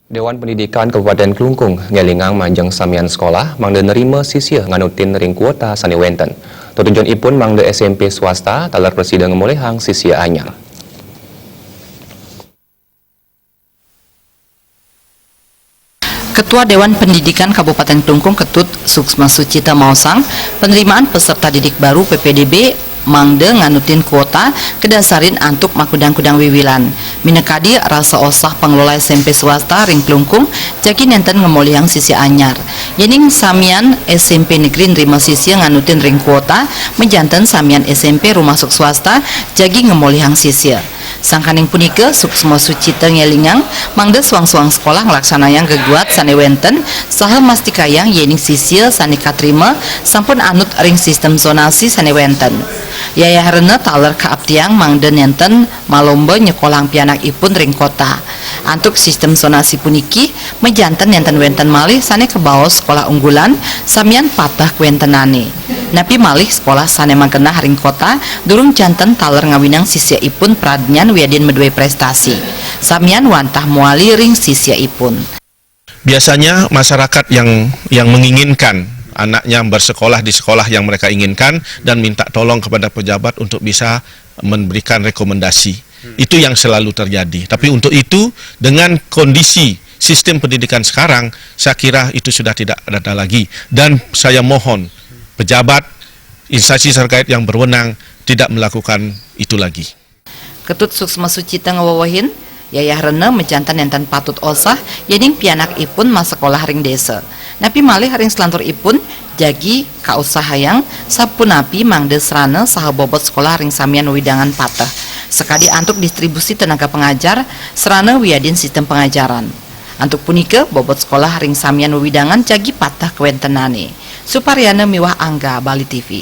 Dewan Pendidikan Kabupaten Klungkung ngelingang manjang samian sekolah mangde nerima sisya nganutin ring kuota sani wenten. Tujuan ipun mangde SMP swasta talar presiden ngemulihang sisya anyar. Ketua Dewan Pendidikan Kabupaten Klungkung Ketut Suksma Sucita Mausang, penerimaan peserta didik baru PPDB mangde nganutin kuota kedasarin antuk makudang-kudang wiwilan. Minekadi rasa osah pengelola SMP swasta ring Klungkung jaki nenten ngemolihang sisi anyar. Yening samian SMP negeri nerima sisi nganutin ring kuota menjanten samian SMP rumah suk swasta jagi ngemolihang sisi. Sangkaning punika Suksma Sucita ngelingang mangde suang-suang sekolah ngelaksanayang geguat sane wenten saha mastikayang yening sisi sane katrima sampun anut ring sistem zonasi sane wenten. Yayaharna taler kaaptiang mangde nenten malomba nyekolang pianak ipun ring kota. Antuk sistem zonasi puniki menjanten nenten wenten malih sane kebaos sekolah unggulan samian patah kuentenane. Napi malih sekolah sane mangkenah ring kota durung janten taler ngawinang sisia ipun pradnyan wiadin medue prestasi. Samian wantah muali ring sisia ipun. Biasanya masyarakat yang menginginkan anaknya bersekolah di sekolah yang mereka inginkan dan minta tolong kepada pejabat untuk bisa memberikan rekomendasi. Itu yang selalu terjadi. Tapi untuk itu dengan kondisi sistem pendidikan sekarang, saya kira itu sudah tidak ada lagi. Dan saya mohon pejabat, instansi terkait yang berwenang tidak melakukan itu lagi. Ketut Suksma Sucita ngawawahin, Yayahrena menjantan enten patut osah yening pianak ipun mas sekolah ring desa. Napi malih ring selantur ipun jagi kausahayang sapunapi mangde serana saha bobot sekolah ring samian widangan patah. Sekadi antuk distribusi tenaga pengajar serana wiadin sistem pengajaran. Antuk punika bobot sekolah ring samian widangan jagi patah kewentenane. Suparyana Miwah Angga, Bali TV.